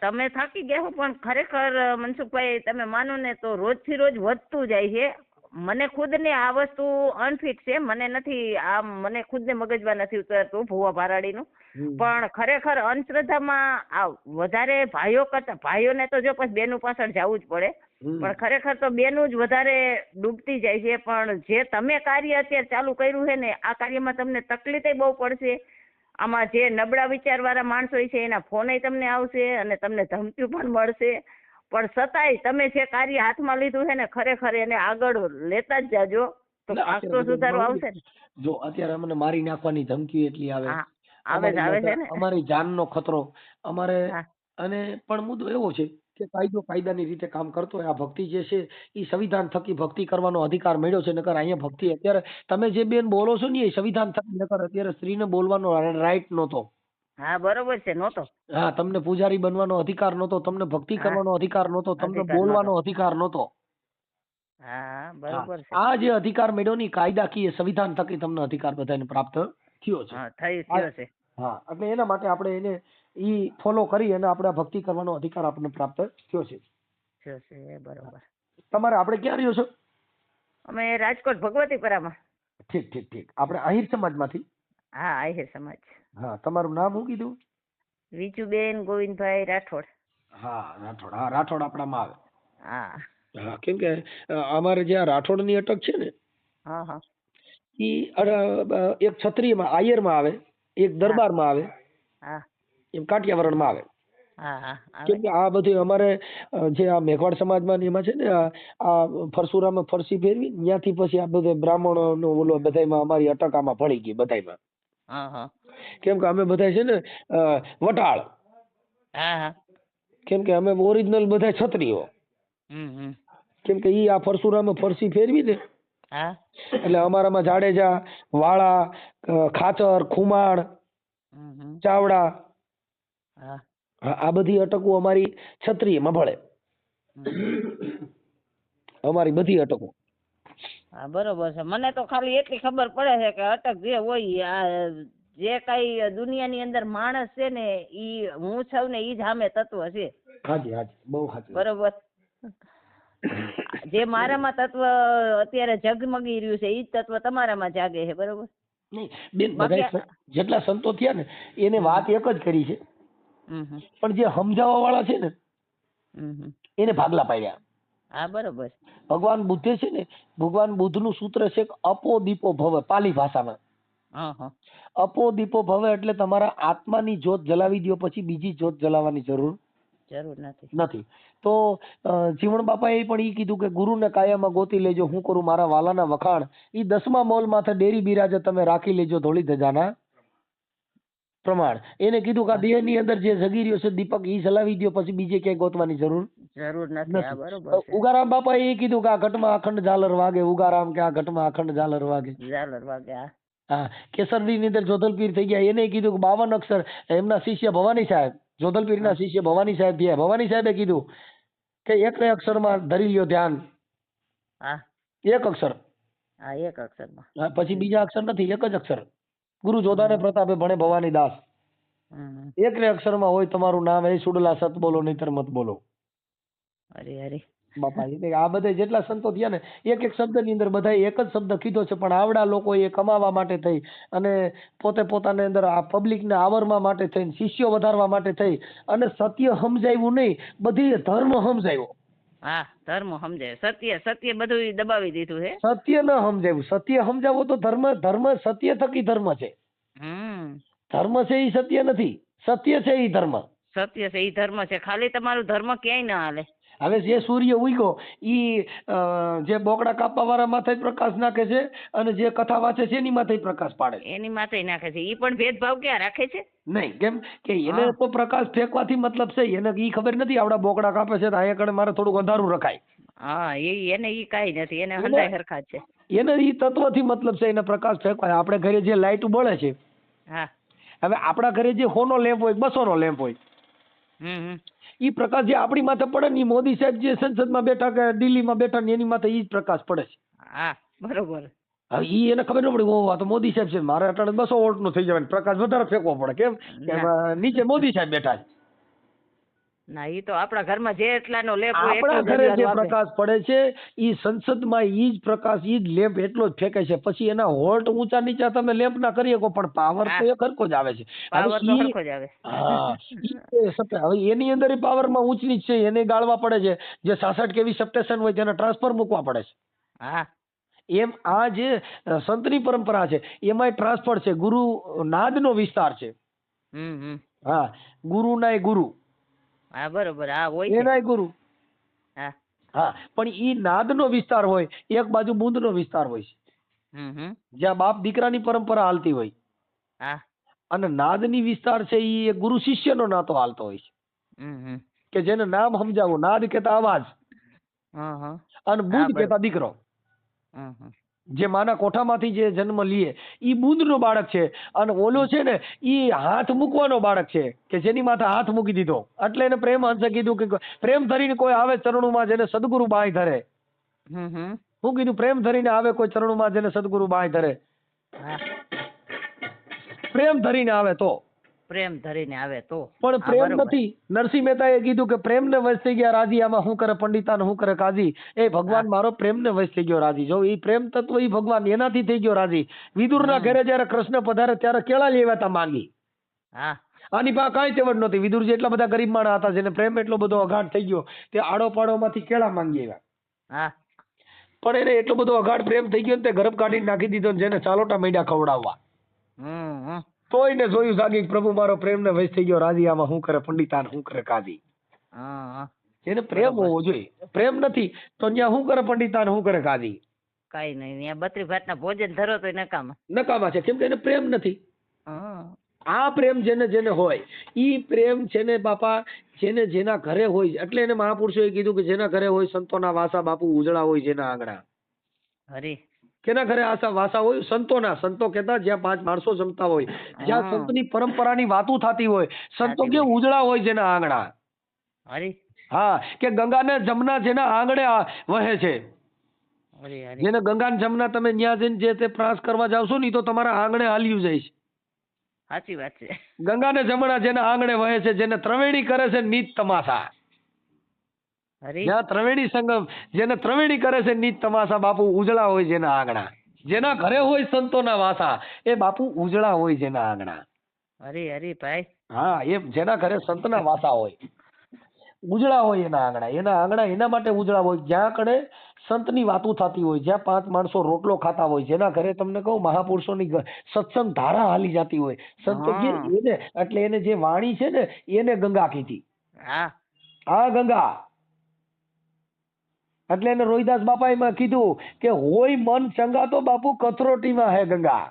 તમે થાકી ગયા હો, પણ ખરેખર મનસુખભાઈ તમે માનો ને તો રોજ થી રોજ વધતું જાય છે. મને ખુદ ને આ વસ્તુ અનફિટ છે, મને નથી આ, મને ખુદ ને મગજમાં નથી ઉતરતું ભુવા ભારાડીનું. પણ ખરેખર અંધશ્રદ્ધામાં આ વધારે ભાઈઓ કરતા, ભાઈઓને તો જો પછી બેનું પાછળ જવું જ પડે, પણ ખરેખર તો બેનું જ વધારે ડૂબતી જાય છે. પણ જે તમે કાર્ય અત્યારે ચાલુ કર્યું છે ને, આ કાર્યમાં તમને તકલીફ બહુ પડશે. આમાં જે નબળા વિચારવાળા માણસો છે એના ફોન તમને આવશે અને તમને ધમકીઓ પણ મળશે. પણ છતાંય તમે જે કાર્ય હાથમાં લીધું છે ને, ખરેખર એને આગળ લેતા જ જાજો તો આખો સુધારો આવશે ને. જો અત્યારે અમને મારી નાખવાની ધમકી એટલી આવે છે ને, અમારી જાનનો ખતરો અમારે. અને પણ મુદ્દો એવો છે કે કાયદો કાયદાની રીતે કામ કરતો હોય. આ ભક્તિ જે છે એ સંવિધાન થકી ભક્તિ કરવાનો અધિકાર મળ્યો છે. નકર અહીંયા ભક્તિ અત્યારે તમે જે બેન બોલો છો ને એ સંવિધાન થકી, નકર અત્યારે સ્ત્રીને બોલવાનો રાઈટ નહોતો. બરોબર છે, નહોતો. તમને પૂજારી બનવાનો અધિકાર નહોતો, તમને ભક્તિ કરવાનો અધિકાર નહોતો, તમને બોલવાનો અધિકાર નહોતો. બરોબર છે. આ જે અધિકાર મળ્યો ને કાયદાકીય સંવિધાન થકી તમને અધિકાર બધાને પ્રાપ્ત થયો છે. એટલે એના માટે આપણે એને ઈ ફોલો કરી અને આપણે ભક્તિ કરવાનો અધિકાર આપણને પ્રાપ્ત થયો છે. બરોબર. તમારે આપણે ક્યાં રહ્યો છો? અમે રાજકોટ ભગવતીપરામાં. ઠીક. આપણે આહિર સમાજમાંથી. આહિર સમાજ. તમારું નામ શું કીધું? વિજુબેન ગોવિંદભાઈ રાઠોડ. રાઠોડ આપણામાં આવે. કેમ કે અમારે જે રાઠોડ ની અટક છે ને, ઈ એક ક્ષત્રિયમાં આયરમાં આવે, એક દરબારમાં આવે, એમ કાઠિયાવાડમાં આવે. કેમ કે આ બધું અમારે જે આ મેઘવાડ સમાજમાં એમાં છે ને, આ ફરસુરામાં ફરસી ફેરવી ત્યાંથી પછી આ બધે બ્રાહ્મણો નો ઓલો બધામાં અમારી અટક આમાં ભળી ગઈ બધામાં. કેમ કે અમે બધા છે ને વટાળ, કેમ કે અમે ઓરિજિનલ બધા ક્ષત્રિયો. કેમ કે ઈ આ ફરસુરામાં ફરસી ફેરવી ને એટલે અમારામાં જાડેજા, વાળા, ખાચર, ખુમાણ, ચાવડા, આ બધી અટકો અમારી ક્ષત્રિયમાં ભળે. અમારી બધી અટકો. બરોબર છે. મને તો ખાલી એટલી ખબર પડે છે કે અટક જે હોય, આ જે કઈ દુનિયાની અંદર માણસ છે ને, ઈ હું છું ને ઈ જ સામે તત્વ છે. બહુ સાચું. બરોબર. જે મારામાં તત્વ અત્યારે જગમગી રહ્યું છે, ઈ જ તત્વ તમારામાં જાગે છે. બરોબર. નહીં બેન, બધા જેટલા સંતો થયા ને એને વાત એક જ કરી છે, પણ જે સમજાવવા વાળા છે ને એને ભાગલા પાડ્યા. બરોબર. ભગવાન બુદ્ધે છે ને, ભગવાન બુદ્ધ નું સૂત્ર છે અપો દીપો ભવ, પાલી ભાષામાં. અપો દીપો ભવ એટલે તમારા આત્માની જ્યોત જલાવી દો, પછી બીજી જ્યોત જલાવવાની જરૂર નથી. તો જીવણ બાપાએ પણ ઈ કીધું કે ગુરુને કાયામાં ગોતી લેજો, હું કરું મારા વાલાના વખાણ. ઈ 10મા મોલ માથે ડેરી બિરાજે, તમે રાખી લેજો ધોળી ધજાના પ્રમાણ. એને કીધું કે આ દેહ ની અંદર જે જગી રહ્યો છે દીપક, ઈ જલાવી દો, પછી બીજે ક્યાંય ગોતવાની જરૂર નથી. ઉગારામ બાપા એ કીધું કે આ ઘટમાં અખંડ ઝાલર વાગે. ઉગારામ કે આ ઘટમાં અખંડ ઝાલર વાગે. કેસરડી ની અંદર જોધલપીર થઈ ગયા, એને કીધું કે 52 અક્ષર. એમના શિષ્ય ભવાની સાહેબ, જોધલપીર ના શિષ્ય ભવાની સાહેબ થયા. ભવાની સાહેબે કીધું કે એક અક્ષરમાં ધરી લ્યો ધ્યાન. એક અક્ષર. પછી બીજા અક્ષર નથી, એક જ અક્ષર. ગુરુ જોધાને પ્રતાપે ભણે ભવાની દાસ. એક ને અક્ષરમાં હોય તમારું નામ. એ સુડલા સત બોલો, નહીતર મત બોલો. બાપા આ બધા જેટલા સંતો થયા ને, એક એક શબ્દ ની અંદર બધા એક જ શબ્દ કીધો છે, પણ આવડા લોકો એ કમાવા માટે થઈ અને પોતે પોતાની અંદર આ પબ્લિક ને આવરવા માટે થઈ, શિષ્યો વધારવા માટે થઈ અને સત્ય સમજાવ્યું નહીં, બધી ધર્મ સમજાવ્યો. હા ધર્મ સમજાય, સત્ય બધું ઈ દબાવી દીધું છે. સત્ય ન સમજાવ્યું. સત્ય સમજાવો તો ધર્મ સત્ય થકી ધર્મ છે. ધર્મ છે એ સત્ય નથી, સત્ય છે એ ધર્મ. સત્ય છે ઈ ધર્મ છે, ખાલી તમારું ધર્મ ક્યાંય ના હાલે. હવે જે સૂર્ય ઉગ્યો ઈ જે બોકડા કાપવા વાળા માથે પ્રકાશ નાખે છે અને જે કથા વાંચે છે એની માથે પ્રકાશ પાડે છે. એની માથે નાખે છે. ઈ પણ ભેદભાવ ક્યાં રાખે છે? નહીં, કેમ કે એને તો પ્રકાશ ફેંકવાથી મતલબ છે. એને ઈ ખબર નથી આવડા બોકડા કાપે છે તો અહીંયા કણે મારે થોડુંક અંધારું રખાય. હા એને ઈ કાઈ નથી, એને હંધાય હરખા છે. એને ઈ તત્વથી મતલબ છે, એને પ્રકાશ ફેંકવા. આપણે ઘરે જે લાઈટ બળે છે, હા હવે આપણા ઘરે જે 100 નો લેમ્પ હોય, 200 નો લેમ્પ હોય, ઈ પ્રકાશ જે આપણી માથે પડે ને, ઈ મોદી સાહેબ જે સંસદમાં બેઠા કે દિલ્હીમાં બેઠા ને એની માથે ઈ જ પ્રકાશ પડે છે. હા બરોબર. હવે ઈ એને ખબર ન પડી, ઓહ આ તો મોદી સાહેબ છે, મારે અટાણે 200 વોલ્ટ નું થઈ જવાનું, પ્રકાશ વધારે ફેંકવો પડે. કેમ કે નીચે મોદી સાહેબ બેઠા છે. ના ઈ તો આપણા ઘરમાં જે એટલાનો લેપ હોય આપણા ઘરે જે પ્રકાશ પડે છે ઈ સંસદમાં ઈ જ પ્રકાશ, ઈ જ લેમ્પ એટલો જ ફેંકે છે. પછી એના વોલ્ટ ઊંચા નીચા તમે લેમ્પ ના કરી શકો, પણ પાવર તો એ સરખો જ આવે છે. પાવર તો સરખો જ આવે. હા, હવે એની અંદર પાવર માં ઊંચ નીચ છે, એને ગાળવા પડે છે. જે 66 kV સબસ્ટેશન હોય તેના ટ્રાન્સફર મૂકવા પડે છે. હા એમ આ જે સંતની પરંપરા છે એમાં ટ્રાન્સફર છે. ગુરુ નાદનો વિસ્તાર છે. હા, ગુરુ નાય ગુરુ. હા બરોબર. હા હોય એનાય ગુરુ. હા હા, પણ ઈ નાદનો વિસ્તાર હોય, એક બાજુ બુંદનો વિસ્તાર હોય છે, જ્યાં બાપ દીકરાની પરંપરા હાલતી હોય. હા અને નાદની વિસ્તાર છે ઈ ગુરુ શિષ્યનો નાતો હાલતો હોય છે, કે જેને નામ સમજાવવું. નાદ કેતા અવાજ અને બુંદ કેતા દીકરો. જે માના કોઠામાંથી જે જન્મ લીએ ઈ બુંદનો બાળક છે, અને ઓલો છે ને ઈ હાથ મૂકવાનો બાળક છે, કે જેની માથે હાથ મૂકી દીધો. એટલે એને પ્રેમ હંસે કીધું કે પ્રેમ ધરીને કોઈ આવે ચરણોમાં જેને સદગુરુ બાય ધરે. હું કીધું? પ્રેમ ધરીને આવે કોઈ ચરણોમાં જેને સદગુરુ બાય ધરે. પ્રેમ ધરીને આવે તો. પ્રેમ ધરીને આવે તો. પણ પ્રેમ નથી. નરસિંહ મહેતાએ કીધું કે પ્રેમને વશ થઈ ગયા રાજી, આમાં શું કરે પંડિતા ને શું કરે કાજી. એ ભગવાન મારો પ્રેમને વશ થઈ ગયો રાજી. જો એ પ્રેમ તત્વ ઈ ભગવાન એનાથી થઈ ગયો રાજી. વિદુરના ઘરે જયારે કૃષ્ણ પધારે ત્યારે કેળા લેવા તા માંગી. આની પાસે કાંઈ તેવડ નહોતી. વિદુરજી એટલા બધા ગરીબ માણસ હતા, જેને પ્રેમ એટલો બધો અગાઢ થઈ ગયો, તે આડો પાડો માંથી કેળા માંગી આવ્યા. પણ એને એટલો બધો અગાઢ પ્રેમ થઈ ગયો ને તે ગરબ કાઢીને નાખી દીધો, જેને ચાલોટા માંડ્યા ખવડાવવા. તોય ને જોયું જાગી પ્રભુ મારો પ્રેમ ને વશ થઈ ગયો રાજી, આમાં શું કરે પંડિતાન શું કરે કાજી. એને પ્રેમ હોવો જોઈએ. પ્રેમ નથી તો ત્યાં શું કરે પંડિતાન શું કરે કાજી. કઈ નહીં. ત્યાં 32 ભાતના ભોજન ધરો તો નકામા છે. કેમ કે એને પ્રેમ નથી. આ પ્રેમ જેને જેને હોય ઈ પ્રેમ છે ને બાપા, જેને જેના ઘરે હોય. એટલે એને મહાપુરુષોએ કીધું કે જેના ઘરે હોય સંતોના વાસા બાપુ ઉજળા હોય જેના આંગણા. હરી કેના ઘરે આશા વાસા હોય? સંતોના. સંતો કહેતા જ્યાં 5 માણસો જમતા હોય, જ્યાં સંતની પરંપરાની વાતો થતી હોય, સંતો કે ઉજળા હોય જેના આંગણા. હા, કે ગંગા ને જમના જેના આંગણે વહે છે. જેને ગંગા ને જમના તમે ન્યા જઈને જે તે પ્રાસ કરવા જાવશો ને તો તમારા આંગણે હાલ્યું જાય છે. સાચી વાત છે. ગંગા ને જમણા જેના આંગણે વહે છે, જેને ત્રવેણી કરે છે નીત તમાશા. જ્યાં ત્રવેણી સંગમ, જેને ત્રવેણી કરે છે નીત તમાશા, બાપુ ઉજળા હોય જેના આંગણા. જેના ઘરે હોય સંતોના વાસા, એ બાપુ ઉજળા હોય જેના આંગણા. હરી ભાઈ. હા, એ જેના ઘરે સંતના વાસા હોય, ઉજળા હોય એના આંગણા. એના આંગણા એના માટે ઉજળા હોય જ્યાં કણે સંતની વાતો થતી હોય, જ્યાં 5 માણસો રોટલો ખાતા હોય, જેના ઘરે તમને કહું મહાપુરુષોની સત્સંગ ધારા હાલી જતી હોય. સંતો એને એટલે એને જે વાણી છે ને એને ગંગા કીધી. હા ગંગા. એટલે એને રોહિદાસ બાપા એમાં કીધું કે હોય મન ચંગા તો બાપુ કથરોટીમાં હે ગંગા.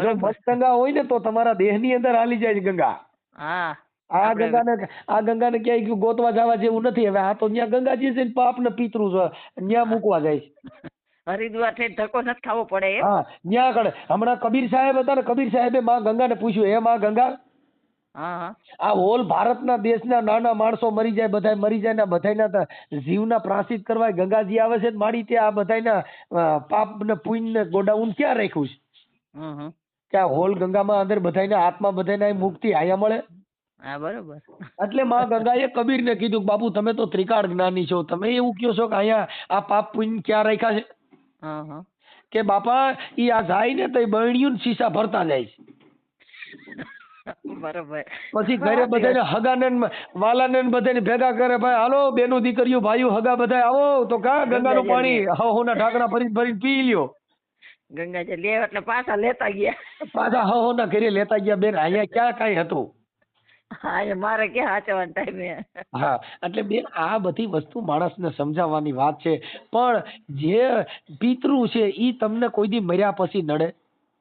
જો મન ચંગા હોય ને તો તમારા દેહની અંદર હાલી જાય છે ગંગા. આ ગંગાને ક્યાંય ગોતવા જવા જેવું નથી. હવે આ તો ત્યાં ગંગાજી છે, પાપ ને પિતૃ છે, ત્યાં મૂકવા જાય છે. હરિદ્વાર થી ધક્કો નથી ખાવો પડે. હા, ત્યાં આગળ હમણાં કબીર સાહેબ હતા ને, કબીર સાહેબે માં ગંગાને પૂછ્યું, હે માં ગંગા, આ હોલ ભારતના દેશના નાના માણસો મરી જાય, બધા મરી જાય ને બધાના જીવના પ્રાયશ્ચિત કરવા ગંગાજી આવે છે માડી, તે આ બધાના પાપ ને પુણ્ય ને ગોડાઉન ક્યાં રાખ્યું છે? કે આ હોલ ગંગામાં અંદર બધાના આત્મા બધાના મુક્તિ આયા મળે. બરોબર. એટલે માં ગંગાએ કબીરને કીધું, બાપુ તમે તો ત્રિકાળ જ્ઞાની છો, તમે એવું કહો છો કે અહીંયા આ પાપ પુણ્ય ક્યાં રાખ્યા છે? કે બાપા ઈ આ જાય ને તો બહેણિયું શીશા ભરતા જાય છે. બરોબર. પછી ઘરે બધાને હગાને ને વાલાને ને બધાને ભેગા કરે, ભાઈ હાલો બેનું દીકરીઓ ભાઈઓ હગા બધા આવો તો કા ગંગાનું પાણી હવના ઢાંકણા ભરીને ભરીને પી લ્યો. ગંગાજળ લે એટલે પાછા લેતા ગયા. પાછા હવના ઘરે લેતા ગયા. બેન અહીંયા ક્યાં કાંઈ હતું? હા એ મારે ક્યાં સાચવવાનો ટાઈમે. હા એટલે બેન આ બધી વસ્તુ માણસને સમજાવવાની વાત છે, પણ જે પિતૃ છે ઈ તમને કોઈ દી મર્યા પછી નડે?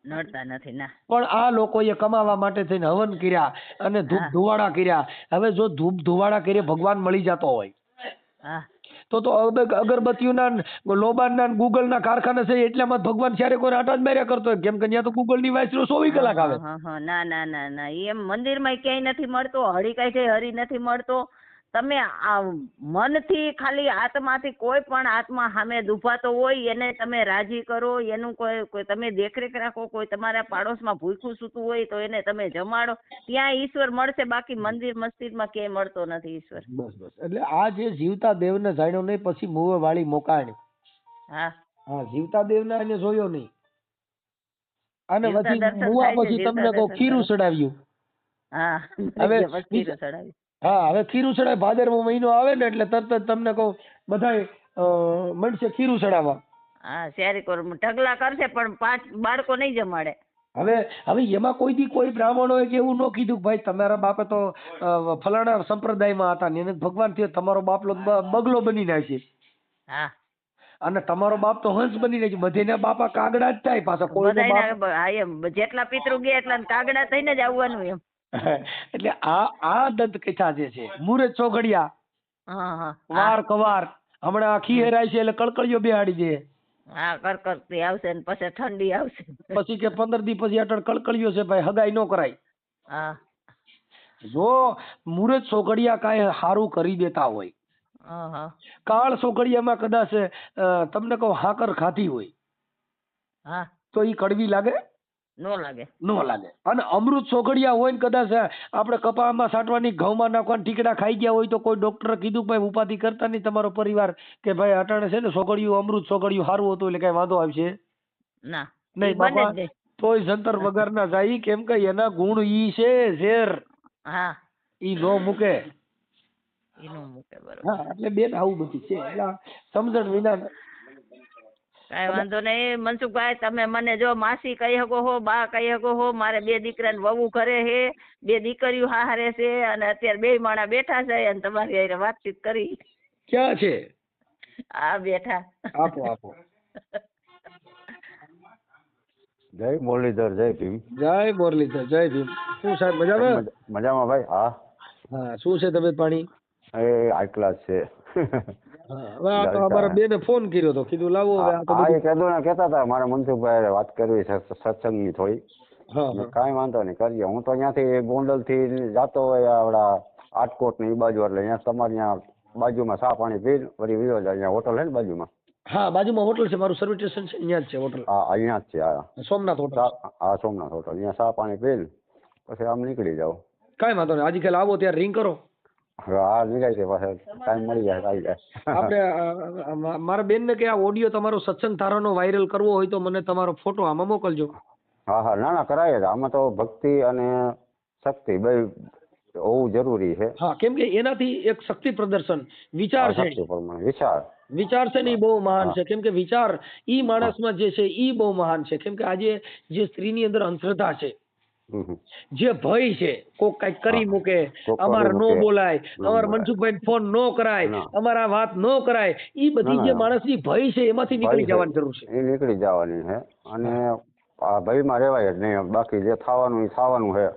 નડતા નથી ના. પણ આ લોકોએ કમાવા માટે થઈને હવન કર્યા અને ધૂપ ધુવાડા કર્યા. હવે જો ધૂપ ધુવાડા કરીએ ભગવાન મળી જતો હોય હા તો અગરબત્તીઓના લોબાનના ગૂગલના કારખાના છે એટલામાં ભગવાન જ્યારે કોઈ આટા જ માર્યા કરતો હોય, કેમ કે ત્યાં તો ગૂગલની વાઇસરો 24 કલાક આવે. ના ના ના ના એમ મંદિરમાં ક્યાંય નથી મળતો, હરી કઈ છે હરી નથી મળતો. તમે આ મનથી ખાલી આત્માથી કોઈ પણ આત્મા સામે દુભાતો હોય એને તમે રાજી કરો, એનું કોઈ તમે દેખરેખ રાખો, કોઈ તમારા પાડોશમાં ભૂખ્યું સૂતું હોય તો એને તમે જમાડો, ત્યાં ઈશ્વર મળશે. બાકી મંદિર મસ્જિદમાં ક્યાંય મળતો નથી ઈશ્વર. બસ બસ એટલે આ જે જીવતા દેવને જાણ્યો નહીં પછી મુવે વાળી મોકાણી. હા હા જીવતા દેવને આને જોયો નહીં અને જીવતા પછી દર્શન મુવા થાય છે, પછી જીવતા તમને કહું દર્શન ખીરું કરો. ચડાવ્યું. હા હવે ખીરું ચડાવ્યું. હા હવે ખીરું ચડાવે, ભાદરવો મહિનો આવે ને એટલે તરત જ તમને કહું બધાય મળશે ખીરું ચડાવવા. હા શેરી કોર ઢગલા કરશે પણ 5 બાળકો નહીં જમાડે. હવે એમાં કોઈ દી કોઈ બ્રાહ્મણોએ કે એવું ન કીધું કે ભાઈ તમારા બાપે તો ફલાણા સંપ્રદાયમાં હતા ને એને ભગવાન થયો તમારો બાપલો બગલો બની નાખે હા અને તમારો બાપ તો હંસ બની નાખે. બધેના બાપા કાગડા જ થાય પાછા. કોઈનો બાપ બધાયના એમ જેટલા પિતૃ ગયા એટલા કાગડા થઈને જ આવવાનું એમ. એટલે આ દંત કથા જે છે મુરત ચોઘડિયા હા હા વાર કવાર હમણાં ખીહેરાય છે એટલે કળકળીઓ બેહાડી દે. હા કરકરતી આવશે ને પછી ઠંડી આવશે. પછી કે 15 દી પછી અટણ કળકળીઓ છે ભાઈ હગાઈ ન કરાય. હા જો મુરત ચોઘડિયા કાંઈ સારું કરી દેતા હોય, કાળ ચોઘડિયામાં કદાચ તમને કહું હાકર ખાધી હોય હા તો ઈ કડવી લાગે? નો લાગે. નો લાગે. અને અમૃત ચોઘડિયા હોય ને કદાચ આપણે કપામાં સાટવાની ઘઉંમાં નાખવાની ટીકડા ખાઈ ગયા હોય તો કોઈ ડોક્ટરે કીધું ભાઈ ઉપાધિ કરતા નહીં તમારો પરિવાર કે ભાઈ અટાણે છે ને ચોઘડિયું અમૃત ચોઘડિયું સારું હતું એટલે કઈ વાંધો આવશે ના નહીં બાપા. તોય જંતર વગરના જાય, કેમ કે એના ગુણ ઈ છે ઝેર. હા ઈ નો મૂકે. ઈનો મૂકે બરોબર. હા એટલે બેન આવું બધું છે એટલે સમજણ વિના. કઈ વાંધો નહીં મનસુખભાઈ, તમે મને જો માસી કહી શકો હો, બા કહી શકો હો. મારે 2 દીકરા ને વહુ ઘરે છે, 2 દીકરીઓ હારે છે અને અત્યારે 2 માણા બેઠા છે અને તમારી હારે વાતચીત કરી. ક્યાં છે? આ બેઠા. આપો આપો. જય મુરલીધર, જય ભીમ. જય મુરલીધર, જય ભીમ. શું સાહેબ મજામાં? મજામાં ભાઈ. હા હા શું છે તબિયત પાણી? એ હાઈ ક્લાસ છે. હવે આ તો અમારા બેને ફોન કર્યો તો કીધું લાવો હવે આ તો હા એ કહેતા હતા મારા મનસુખભાઈ વાત કરવી છે સત્સંગની થોડી. કાંઈ વાંધો નહીં કરીએ. હું તો અહીંયાથી ગોંડલ થી જાતો હોય આવડા આટકોટ ને એ બાજુ એટલે અહીંયા તમારે ત્યાં બાજુમાં ચા પાણી પી વળી વિયો જાય. અહીંયા હોટલ છે ને બાજુમાં? હા બાજુમાં હોટલ છે, મારું સર્વિસ સ્ટેશન છે અહીંયા જ છે હોટલ. હા અહીંયા જ છે. હા સોમનાથ હોટલ. હા સોમનાથ હોટલ. અહીંયા ચા પાણી પી પછી આમ નીકળી જાવ. કાંઈ વાંધો નહીં. આજકાલ આવો ત્યારે રિંગ કરો. હા નીકળાય છે પાછળ ટાઈમ મળી જાય આવી જાય. આપણે મારા બેન ને કે આ ઓડિયો તમારો સત્સંગ તારાનો વાયરલ કરવો હોય તો મને તમારો ફોટો આમાં મોકલજો. હા હા ના ના કરાય જ. આમાં તો ભક્તિ અને શક્તિ બે હોવું જરૂરી છે. હા કેમ કે એનાથી એક શક્તિ પ્રદર્શન વિચાર છે. વિચાર છે ને એ બહુ મહાન છે. કેમ કે વિચાર ઈ માણસમાં જે છે ઈ બહુ મહાન છે. કેમ કે આજે જે સ્ત્રીની અંદર અંધશ્રદ્ધા છે, જે ભય છે, કોક કઈક કરી મૂકે, અમારે નો બોલાય, અમારે મનસુખભાઈ ફોન નો કરાય, અમારા વાત નો કરાય, ઈ બધી જે માણસની ભય છે એમાંથી નીકળી જવાની જરૂર છે. એ નીકળી જવાની છે અને આ ભયમાં રહેવાય જ નહીં. બાકી જે થવાનું એ થવાનું છે.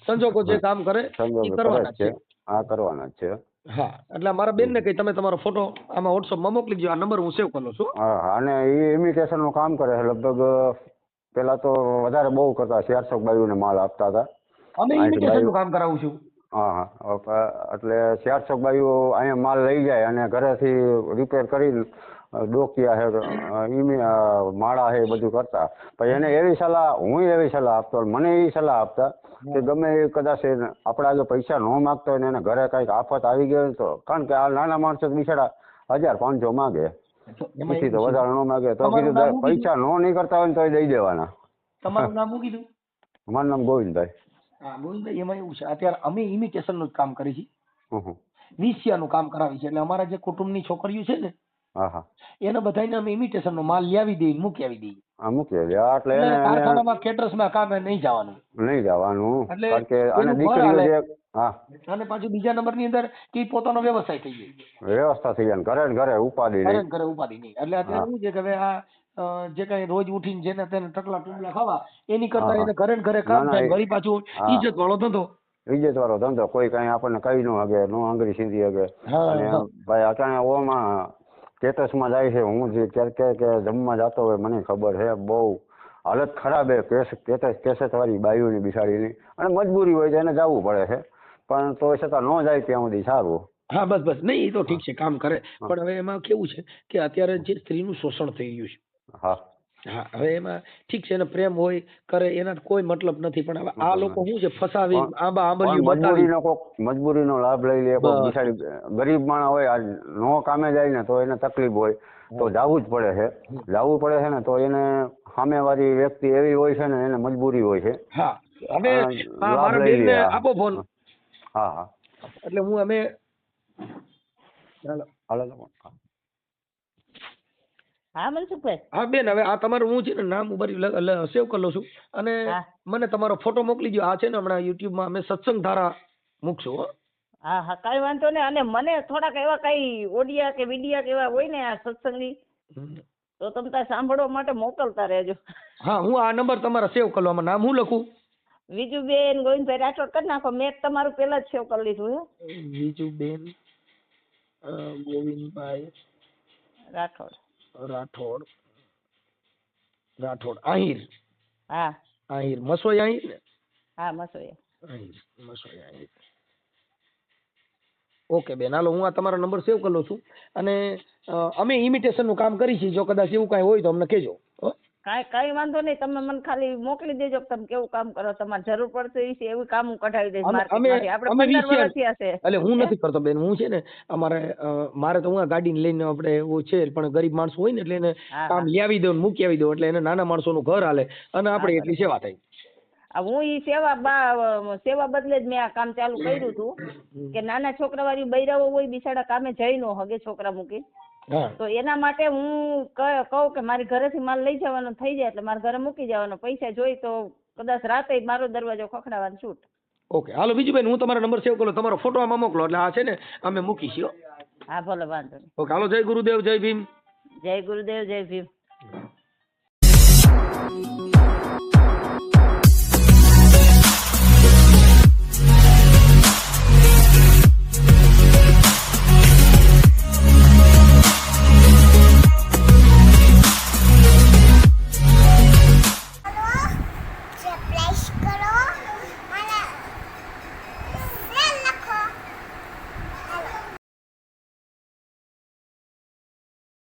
સંજોગો જે કામ કરે એ કરવાના છે. હા કરવાના જ છે. હા એટલે મારા બેન ને કહી તમે તમારો ફોટો આમાં WhatsApp માં મોકલી દો. આ નંબર હું સેવ કરું છું. હા અને એ ઇમિટેશન નું કામ કરે છે. લગભગ પેલા તો વધારે બહુ કરતા 400 બાયુને માલ આપતા હતા. અમે ઇમિટેશન નું કામ કરાવું છું. હા એટલે 400 બાયુ અહીંયા માલ લઈ જાય અને ઘરેથી રિપેર કરી ડોકિયા છે માળા છે બધું કરતા. પછી એને એવી સલાહ, હું એવી સલાહ આપતો, મને એવી સલાહ આપતા કે ગમે એ કદાચ આપણા આગળ પૈસા ન માગતો હોય ને એને ઘરે કઈક આફત આવી ગયો તો, કારણ કે આ નાના માણસો બિચારા 1500 માગે, પછી તો વધારે ન માગે તો કીધું પૈસા નો નહીં કરતા હોય ને તો દઈ દેવાના. તમારું નામ શું કીધું? મારું નામ ગોવિંદભાઈ. હા ગોવિંદભાઈ એમાં એવું છે અત્યારે અમે ઇમિટેશન નું જ કામ કરીએ છીએ, હં હં. વીસિયાનું કામ કરાવી છે એટલે અમારા જે કુટુંબની છોકરીઓ છે ને હા હા એને બધાને અમે ઇમિટેશન નો માલ લાવી દઈએ મૂકી આવી દઈએ હા મૂકી દે. હા એટલે એટલે એને કારખાનામાં કેટરસમાં કામે નહીં જવાનું નહીં જવાનું એટલે કારણ કે અને એનું ઘર દીકરીઓ હાલે જે હા અને પાછું બીજા નંબરની અંદર કે ઈ પોતાનો વ્યવસાય થઈ જાય વ્યવસ્થા થઈ જાય ને ઘરે ને ઘરે ઉપાધિ ઘરે નહીં. ને ઘરે ઉપાધિ નહીં એટલે અત્યારે હા શું છે કે હવે આ જે કઈ રોજ ઉઠીને જેને તેને ટકલા ટુકલા ખાવા એની હા કરતા હા એને ઘરે ને ઘરે ના કામ ના થાય વળી પાછું હા ઈજ્જત વાળો ધંધો. ઇજ્જત વાળો ધંધો કોઈ કઈ આપણને કહી ન હગે નો આંગળી સીધી હગે. હા અને હા ભાઈ અટાણે ઓમાં સ્ટેટસમાં જાય છે હું જે ક્યારેક કે જમવા જતો હોય મને ખબર છે બહુ હાલત ખરાબ હે કેસેટ વાળી બાયુની બિસાડીની અને મજબૂરી હોય તો એને જવું પડે છે પણ તો છતાં ન જાય ત્યાં સુધી સારું. હા બસ બસ નહીં એ તો ઠીક છે કામ કરે હા પણ હવે એમાં કેવું છે કે અત્યારે જે સ્ત્રીનું શોષણ થઈ રહ્યું છે હા હા હવે એમાં ઠીક છે એને પ્રેમ હોય કરે એના કોઈ મતલબ નથી પણ હવે આ લોકો શું છે ફસાવી પણ આંબા પણ આંબલિયું બતાવી મજબૂરીનો કોક મજબૂરીનો લાભ લઈ લે કોક બસ બિચારી ગરીબ માણસ હોય આ નો કામે જાય ને તો એને તકલીફ હોય તો જવું જ પડે છે. જવું પડે છે ને તો એને સામેવાળી વ્યક્તિ એવી હોય છે ને એને મજબૂરી હોય છે. હા હવે લાભ મારા લઈ બેનને લે. આપો ફોન હા હા એટલે હું અમે ચાલો હાલો. હા મનસુખભાઈ. હા બેન હવે આ તમારું હું છે ને નામ ઉભરી સેવ કરી લઉં છું અને હા મને તમારો ફોટો મોકલી દો. આ છે ને હમણાં યુટ્યુબમાં અમે સત્સંગ ધારા મૂકશું હો. હા હા કાંઈ વાંધો નહીં અને મને થોડાક એવા કઈ ઓડિયા કે વિડિયા કે એવા હોય ને આ સત્સંગની તો તમે તાર સાંભળવા માટે મોકલતા રહેજો. હા હું આ નંબર તમારા સેવ કરી લો. આમાં નામ હું લખું? વિજુબેન ગોવિંદભાઈ રાઠોડ કરી નાખો. મેં તમારું પેલા જ સેવ કરી લીધું હે. વિજુબેન ગોવિંદભાઈ રાઠોડ. રાઠોડ રાઠોડ આહિર હા આહિર મસોઈ આહિર ને હા મસોયા. આહિર મસોઈ આહિર. ઓકે બેન હાલો હું આ તમારો નંબર સેવ કરી લઉં છું અને અમે ઇમિટેશન નું કામ કરી છીએ. જો કદાચ એવું કાંઈ હોય તો અમને કહેજો. હો? કાંઈ વાંધો નહીં. તમે મને ખાલી મોકલી દેજો કે તમે કેવું કામ કરો. તમારે જરૂર પડશે એ છે એવું કામ હું કઢાવી દઈશ માર્કેટમાંથી. આપણે 15 વર્ષ થયા છે. એટલે હું નથી કરતો બેન. હું છે ને અમારે મારે તો હું આ ગાડીને લઈને આપણે એવું છે પણ ગરીબ માણસો હોય ને એટલે એને હા કામ હા લાવી દઉં ને મૂકી આવી દઉં એટલે એને નાના માણસોનું ઘર હાલે અને આપણે એટલી સેવા થાય. હું ઈ સેવા બદલે જ મેં આ કામ ચાલુ કર્યું હતું કે નાના છોકરા વાળી બૈરાઓ હોય બિચારા કામે જઈ નો હગે છોકરા મૂકી હા તો એના માટે હું કહું કે મારી ઘરેથી માલ લઈ જવાનો થઈ જાય એટલે મારા ઘરે મૂકી જવાનો. પૈસા જોઈ તો કદાચ રાતે મારો દરવાજો ખખડાવવાનું છૂટ. ઓકે હાલો બીજું બેન હું તમારો નંબર સેવ કરું. તમારો ફોટો આમાં મોકલો એટલે આ છે ને અમે મૂકીશું. હા ભલે વાંધો નહીં. ઓકે હાલો જય ગુરુદેવ જય ભીમ. જય ગુરુદેવ જય ભીમ.